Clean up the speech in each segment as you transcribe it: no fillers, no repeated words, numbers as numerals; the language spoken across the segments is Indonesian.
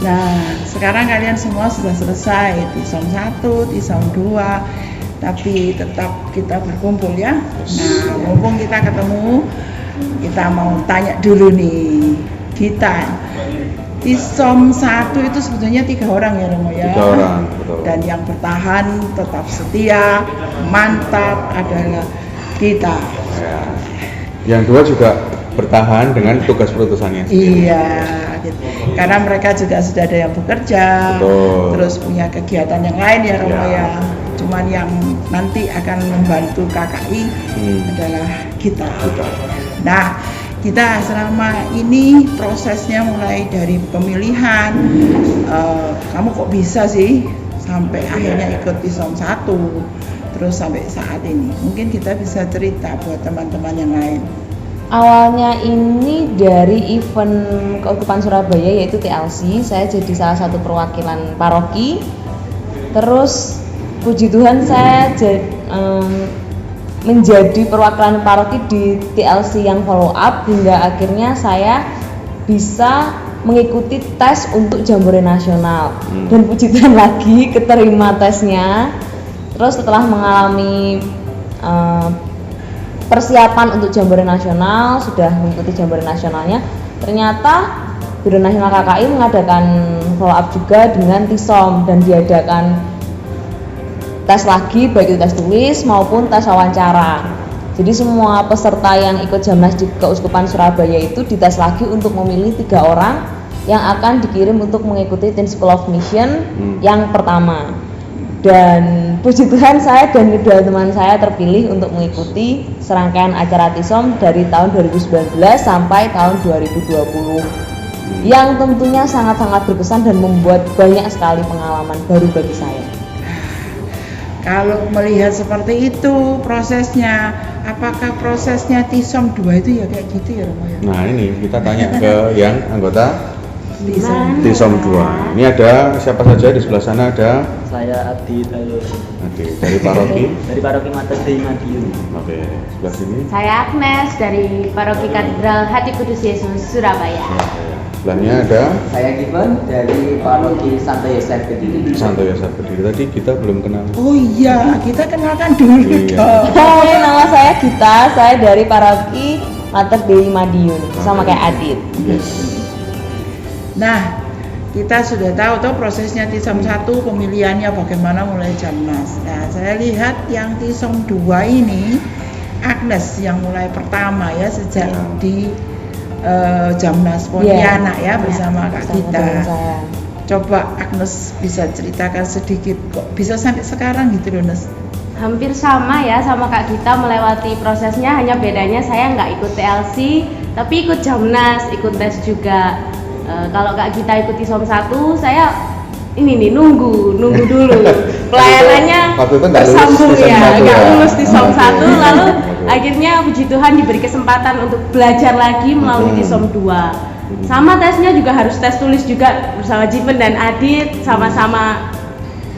Nah, sekarang kalian semua sudah selesai TISOM 1, TISOM 2, tapi tetap kita berkumpul ya. Nah, mumpung kita ketemu, kita mau tanya dulu nih, kita TISOM 1 itu sebetulnya 3 orang ya Romo ya. 3 orang, betul. Dan yang bertahan tetap setia, mantap adalah kita. Ya. Yang 2 juga bertahan dengan tugas perutusannya sendiri. Iya, gitu. Karena mereka juga sudah ada yang bekerja, Betul. terus punya kegiatan yang lain ya Romo ya. Cuman yang nanti akan membantu KKI adalah kita. Nah, kita selama ini prosesnya mulai dari pemilihan, kamu kok bisa sih sampai akhirnya ikut TISOM 1, terus sampai saat ini. Mungkin kita bisa cerita buat teman-teman yang lain. Awalnya ini dari event Keuskupan Surabaya yaitu TLC, saya jadi salah satu perwakilan paroki. Terus puji Tuhan saya menjadi perwakilan paroki di TLC yang follow up hingga akhirnya saya bisa mengikuti tes untuk Jambore Nasional. Dan puji Tuhan lagi keterima tesnya. Terus setelah mengalami persiapan untuk Jambore Nasional, sudah mengikuti Jambore Nasionalnya, ternyata Biro Nasional KKI mengadakan follow up juga dengan TISOM dan diadakan tes lagi, baik itu tes tulis maupun tes wawancara. Jadi semua peserta yang ikut Jamnas di Keuskupan Surabaya itu dites lagi untuk memilih 3 orang yang akan dikirim untuk mengikuti Teen School of Mission yang pertama. Dan puji Tuhan saya dan kedua teman saya terpilih untuk mengikuti serangkaian acara TISOM dari tahun 2019 sampai tahun 2020 yang tentunya sangat-sangat berkesan dan membuat banyak sekali pengalaman baru bagi saya. Kalau melihat seperti itu prosesnya, apakah prosesnya TISOM 2 itu ya kayak gitu ya Romo ya? Nah ini kita tanya ke yang anggota TISOM 2. Ini ada siapa saja di sebelah sana? Ada Saya Adit, halo. dari paroki. Dari Paroki Mater Dei Madiun. Oke, sebelah sini. Saya Agnes dari Paroki Katedral Hati Kudus Yesus Surabaya. Sebelahnya ada Saya Given dari Paroki Santo Yosef Kediri. Santo Yosef Kediri. Tadi kita belum kenal. Oh iya, kita kenalkan dulu Iya. dong. Hai, nama saya Gita, saya dari Paroki Mater Dei Madiun, sama kayak Adit. Nah, kita sudah tahu tuh prosesnya TISOM 1 pemilihannya bagaimana mulai Jamnas. Nah, saya lihat yang TISOM 2 ini Agnes yang mulai pertama ya sejak di Jamnas Pontianak ya bersama Kak Gita. Coba Agnes bisa ceritakan sedikit kok bisa sampai sekarang gitu loh Nes. Hampir sama ya sama Kak Gita melewati prosesnya, hanya bedanya saya nggak ikut TLC tapi ikut Jamnas, ikut tes juga. Kalau Kak Gita ikut TISOM 1, saya ini nih nunggu dulu pelayanannya bersambung ya, nggak lulus TISOM 1 lalu akhirnya puji Tuhan diberi kesempatan untuk belajar lagi melalui TISOM 2. Sama tesnya juga harus tes tulis juga bersama Jipen dan Adit, sama-sama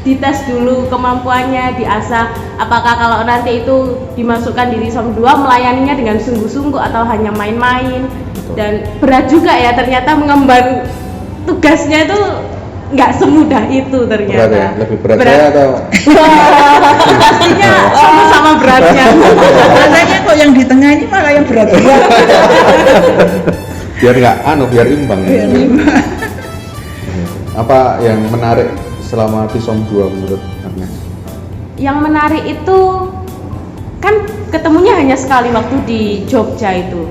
dites dulu kemampuannya, diasah apakah kalau nanti itu dimasukkan di TISOM 2 melayaninya dengan sungguh-sungguh atau hanya main-main. Dan berat juga ya ternyata mengemban tugasnya itu nggak semudah itu ternyata. Berat ya? Lebih berat saya atau? Pastinya sama-sama beratnya. Rasanya kok yang di tengah ini malah yang berat-berat. Biar biar imbang. Biar imbang. Apa yang menarik selama TISOM 2 menurut Agnes? Yang menarik itu kan ketemunya hanya sekali waktu di Jogja itu.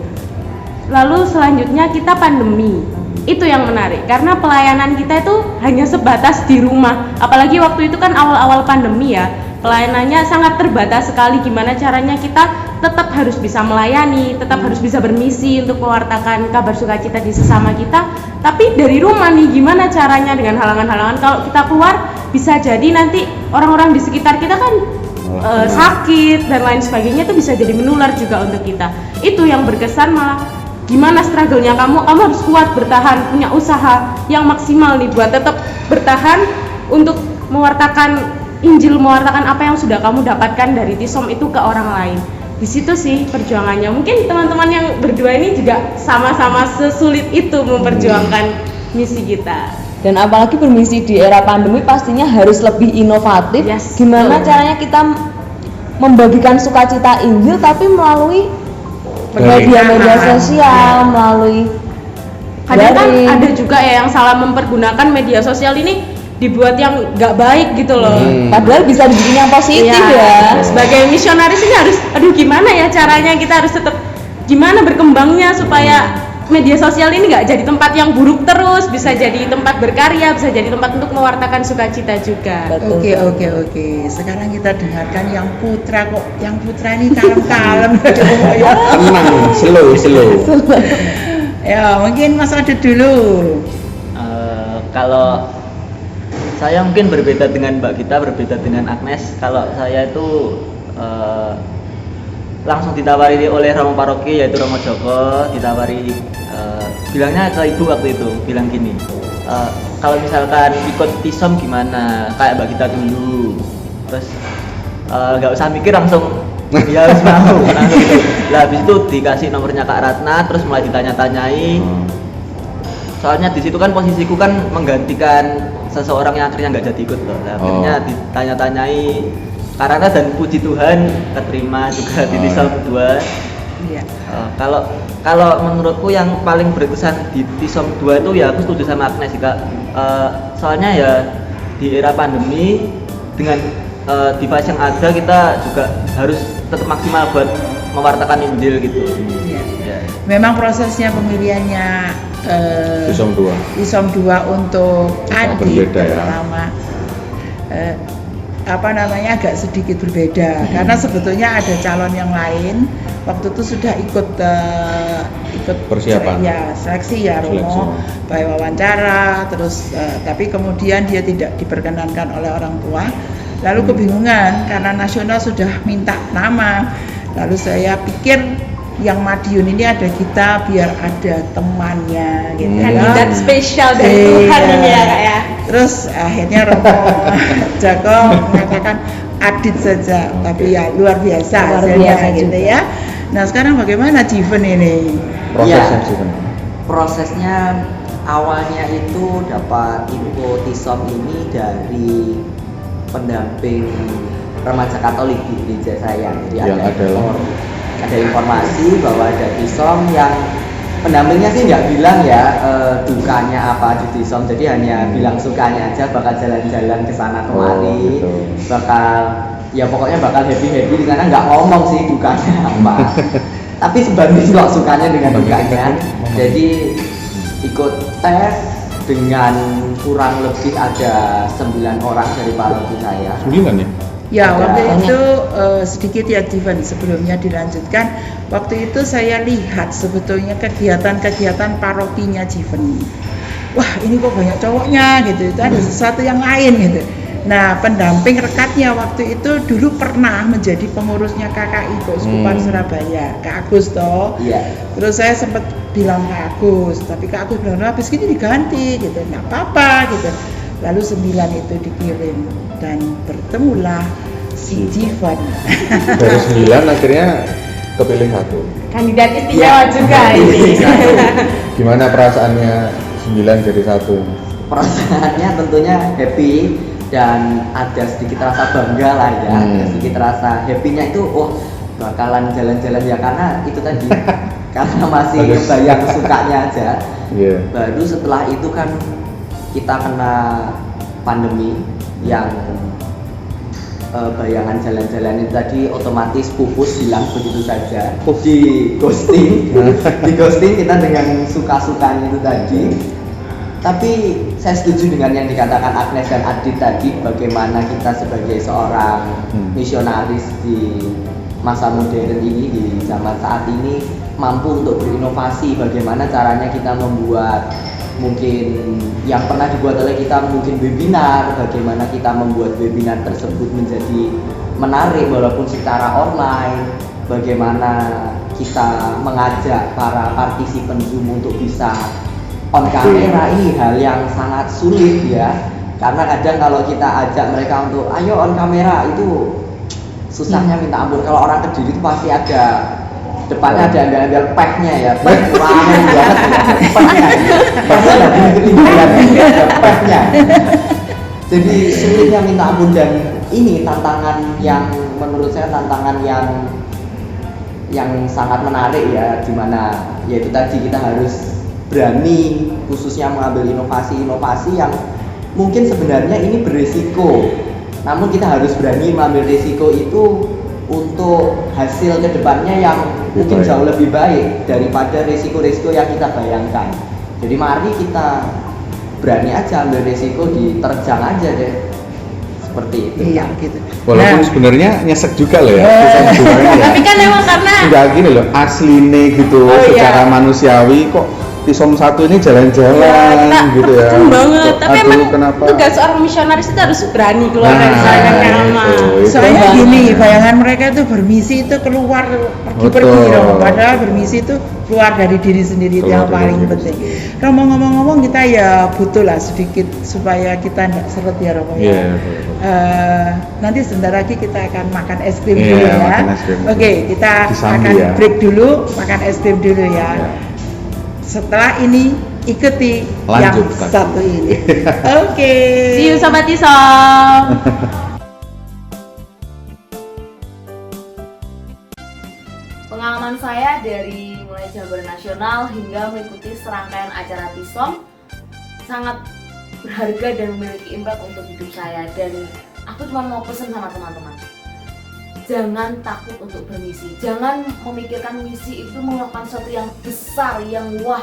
Lalu selanjutnya kita pandemi. Itu yang menarik karena pelayanan kita itu hanya sebatas di rumah. Apalagi waktu itu kan awal-awal pandemi ya. Pelayanannya sangat terbatas sekali, gimana caranya kita tetap harus bisa melayani, tetap harus bisa bermisi untuk mewartakan kabar sukacita di sesama kita. Tapi dari rumah nih gimana caranya dengan halangan-halangan, kalau kita keluar bisa jadi nanti orang-orang di sekitar kita kan sakit dan lain sebagainya, itu bisa jadi menular juga untuk kita. Itu yang berkesan malah gimana struggle-nya kamu harus kuat bertahan, punya usaha yang maksimal nih buat tetap bertahan untuk mewartakan Injil, mewartakan apa yang sudah kamu dapatkan dari TISOM itu ke orang lain. Di situ sih perjuangannya. Mungkin teman-teman yang berdua ini juga sama-sama sesulit itu memperjuangkan misi kita. Dan apalagi bermisi di era pandemi pastinya harus lebih inovatif. Yes, Gimana betul. caranya kita membagikan sukacita Injil tapi melalui media-media sosial, melalui Kadang kan daring. ada juga ya yang salah mempergunakan media sosial ini dibuat yang nggak baik gitu loh. Padahal bisa dibikin yang positif Iya, ya. sebagai misionaris ini harus, aduh gimana ya caranya kita harus tetap gimana berkembangnya supaya media sosial ini nggak jadi tempat yang buruk terus, bisa jadi tempat berkarya, bisa jadi tempat untuk mewartakan sukacita juga. Betul. Oke. Sekarang kita dengarkan yang putra kok. Yang putra ini kalem-kalem. Ya. Tenang, slow. Ya, mungkin Mas Adit dulu. Kalau saya mungkin berbeda dengan Mbak Gita, berbeda dengan Agnes. Kalau saya itu langsung ditawari oleh Romo Paroki yaitu Romo Joko, ditawari bilangnya ke ibu waktu itu, bilang gini, kalau misalkan ikut TISOM gimana, kayak Mbak Gita dulu, terus nggak usah mikir langsung ya harus mau langsung gitu. Lah habis itu dikasih nomornya Kak Ratna, terus mulai ditanya-tanyai. Soalnya di situ kan posisiku kan menggantikan seseorang yang akhirnya nggak jadi ikut loh. Nah, akhirnya ditanya-tanyai karena dan puji Tuhan keterima juga di TISOM 2. Iya. Kalau menurutku yang paling berkesan di TISOM 2 itu ya aku setuju sama Agnes juga. Soalnya ya di era pandemi dengan device yang ada kita juga harus tetap maksimal buat mewartakan Injil gitu. Iya. Ya. Memang prosesnya pemilihannya TISOM 2. TISOM 2 untuk Agak adik berbeda ya. terutama agak sedikit berbeda karena sebetulnya ada calon yang lain waktu itu sudah ikut Persiapan. seleksi ya Romo, Seleksi. baik wawancara terus tapi kemudian dia tidak diperkenankan oleh orang tua, lalu kebingungan karena nasional sudah minta nama, lalu saya pikir yang Madiun ini ada kita biar ada temannya gitu Kandidat spesial dari Iya. Tuhan ini ya Kak ya. Terus akhirnya Romo Joko mengatakan Adit saja, tapi ya luar biasa Luar hasilnya biasa gitu juga. ya. Nah sekarang bagaimana Jiven ini? Prosesnya Ya. sih kan. Prosesnya awalnya itu dapat info TISOM ini dari pendamping remaja Katolik di gereja saya. Jadi Yang ada informasi bahwa ada TISOM yang pendampingnya sih nggak bilang ya dukanya apa di TISOM, jadi hanya bilang sukanya aja, bakal jalan-jalan ke sana kemari, gitu. pokoknya bakal happy di sana, nggak ngomong sih dukanya apa. Tapi sebanding kok sukanya dengan dukanya. Jadi ikut tes dengan kurang lebih ada 9 orang dari paroki saya. 9 ya? Ya Ada waktu banyak. itu sedikit ya Jiven sebelumnya dilanjutkan. Waktu itu saya lihat sebetulnya kegiatan-kegiatan parokinya Jiven. Wah ini kok banyak cowoknya gitu, itu ada sesuatu yang lain gitu. Nah pendamping rekatnya waktu itu dulu pernah menjadi pengurusnya KKI Keuskupan Surabaya, Kak Agus toh. Iya. Terus saya sempat bilang Kak Agus, tapi Kak Agus bilang habis gini diganti gitu, nggak apa-apa gitu. Lalu 9 itu dikirim dan bertemulah si Jiven. Dari 9 akhirnya kepilih 1. Kandidat istimewa juga ini. Gimana perasaannya 9 jadi 1? Perasaannya tentunya happy dan ada sedikit rasa bangga lah ya, ada sedikit rasa happy-nya itu bakalan jalan-jalan ya karena itu tadi karena masih Bagus. kebayang sukanya aja. Iya. Baru setelah itu kan kita kena pandemi yang bayangan jalan-jalan itu tadi otomatis pupus hilang begitu saja, di ghosting kita dengan suka-sukanya itu tadi. Tapi saya setuju dengan yang dikatakan Agnes dan Adit tadi, bagaimana kita sebagai seorang misionaris di masa modern ini, di zaman saat ini mampu untuk berinovasi, bagaimana caranya kita membuat mungkin yang pernah dibuat oleh kita mungkin webinar, bagaimana kita membuat webinar tersebut menjadi menarik walaupun secara online, bagaimana kita mengajak para partisipan Zoom untuk bisa on kamera, ini hal yang sangat sulit ya, karena kadang kalau kita ajak mereka untuk ayo on kamera itu susahnya minta ampun. Kalau orang Kediri itu pasti ada depannya ada embel-embel pehnya ya, peh ramen banget ya, pehnya pasti lagi ketinggalan ada pehnya. Jadi sulitnya minta ampun, dan ini tantangan yang menurut saya tantangan yang sangat menarik ya, dimana yaitu tadi kita harus berani khususnya mengambil inovasi-inovasi yang mungkin sebenarnya ini berisiko, namun kita harus berani mengambil risiko itu untuk hasil kedepannya yang mungkin jauh lebih baik daripada risiko-risiko yang kita bayangkan. Jadi mari kita berani aja ambil risiko, diterjang aja deh, seperti itu. Iya gitu. Walaupun sebenarnya nyesek juga loh ya. Pisang dua ini ya. Tapi kan emang karena Enggak gini loh, asline gitu, secara manusiawi kok Tisom satu ini jalan-jalan gitu ya. Betul banget. Kok, Tapi aduh, emang kenapa? tugas seorang misionaris itu harus berani keluar dari zona nyaman. itu. Soalnya gini, bayangan mereka itu bermisi itu keluar pergi-pergi Betul. dong. Padahal bermisi itu keluar dari diri sendiri itu Keluar yang dari paling diri penting. Romo ngomong-ngomong kita ya butuh lah sedikit supaya kita tidak seret ya Romo ya. Iya, betul. Nanti sebentar lagi kita akan makan es krim Iya, dulu ya. makan es krim. Oke, kita Disambi akan ya. break dulu, makan es krim dulu ya. Iya. Setelah ini ikuti Lanjut, yang Kak. satu ini. Oke. See you Sobat Tisom. Pengalaman saya dari mulai Jambore Nasional hingga mengikuti serangkaian acara Tisom sangat berharga dan memiliki impact untuk hidup saya, dan aku cuma mau pesan sama teman-teman, jangan takut untuk bermisi, jangan memikirkan misi itu melakukan sesuatu yang besar, yang wah,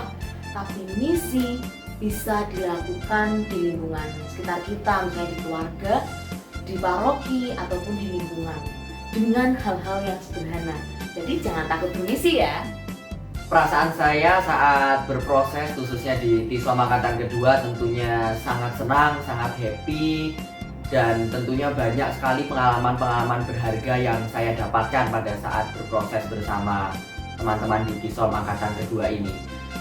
tapi misi bisa dilakukan di lingkungan sekitar kita, misalnya di keluarga, di paroki, ataupun di lingkungan dengan hal-hal yang sederhana. Jadi jangan takut bermisi ya. Perasaan saya saat berproses khususnya di Tisom angkatan kedua tentunya sangat senang, sangat happy, dan tentunya banyak sekali pengalaman-pengalaman berharga yang saya dapatkan pada saat berproses bersama teman-teman di Tisom angkatan kedua ini.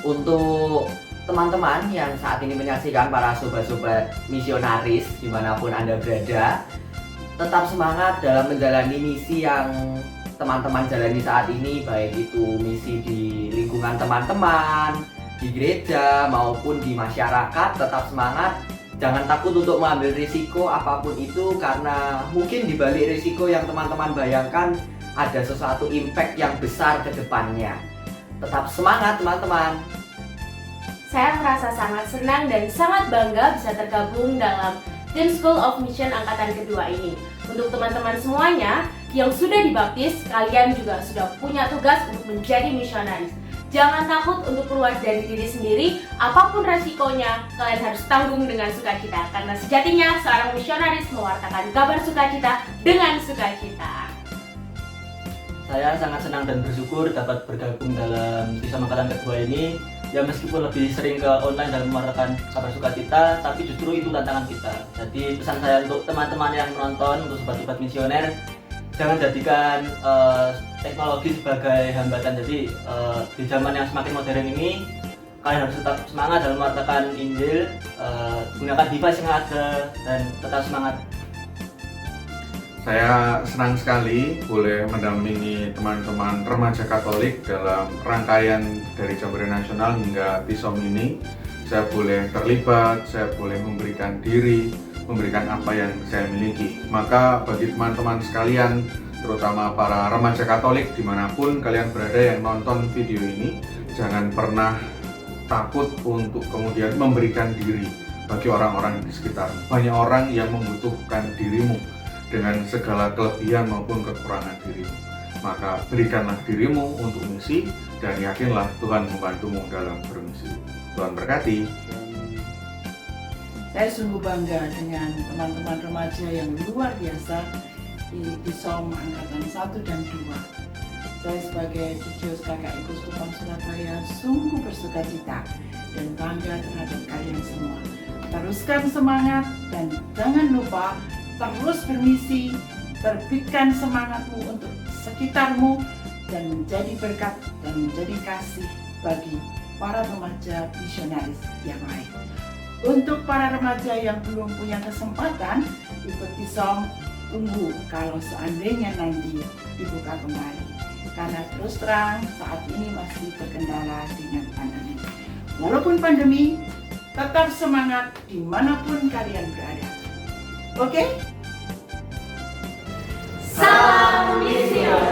Untuk teman-teman yang saat ini menyaksikan, para sobat-sobat misionaris dimanapun Anda berada, tetap semangat dalam menjalani misi yang teman-teman jalani saat ini, baik itu misi di lingkungan teman-teman, di gereja maupun di masyarakat. Tetap semangat, jangan takut untuk mengambil risiko apapun itu, karena mungkin di balik risiko yang teman-teman bayangkan ada sesuatu impact yang besar ke depannya. Tetap semangat teman-teman. Saya merasa sangat senang dan sangat bangga bisa tergabung dalam Tim School of Mission angkatan kedua ini. Untuk teman-teman semuanya yang sudah dibaptis, kalian juga sudah punya tugas untuk menjadi misionaris. Jangan takut untuk keluar dari diri sendiri, apapun resikonya, kalian harus tanggung dengan sukacita. Karena sejatinya seorang misionaris mewartakan kabar sukacita dengan sukacita. Saya sangat senang dan bersyukur dapat bergabung dalam Tisom angkatan kedua ini. Ya meskipun lebih sering ke online dalam mewartakan kabar sukacita, tapi justru itu tantangan kita. Jadi pesan saya untuk teman-teman yang menonton, untuk sobat-sobat misioner, jangan jadikan teknologi sebagai hambatan. Jadi di zaman yang semakin modern ini, kalian harus tetap semangat dalam mewartakan Injil, gunakan device yang ada, dan tetap semangat. Saya senang sekali boleh mendampingi teman-teman remaja Katolik dalam rangkaian dari Jambore Nasional hingga Tisom ini. Saya boleh terlibat, saya boleh memberikan diri, memberikan apa yang saya miliki. Maka bagi teman-teman sekalian, terutama para remaja Katolik dimanapun kalian berada yang nonton video ini, jangan pernah takut untuk kemudian memberikan diri bagi orang-orang di sekitar. Banyak orang yang membutuhkan dirimu dengan segala kelebihan maupun kekurangan dirimu. Maka berikanlah dirimu untuk misi, dan yakinlah Tuhan membantumu dalam bermisi. Tuhan berkati. Saya sungguh bangga dengan teman-teman remaja yang luar biasa di Tisom angkatan 1 dan 2. Saya sebagai Didios KKI Kuskupan Surabaya sungguh bersukacita dan bangga terhadap kalian semua. Teruskan semangat dan jangan lupa terus bermisi, terbitkan semangatmu untuk sekitarmu dan menjadi berkat dan menjadi kasih bagi para remaja misionaris yang lain. Untuk para remaja yang belum punya kesempatan ikut Tisom, tunggu kalau seandainya nanti dibuka kembali. karena terus terang saat ini masih terkendala dengan pandemi. Walaupun pandemi, tetap semangat dimanapun kalian berada. Oke? Salam Misio.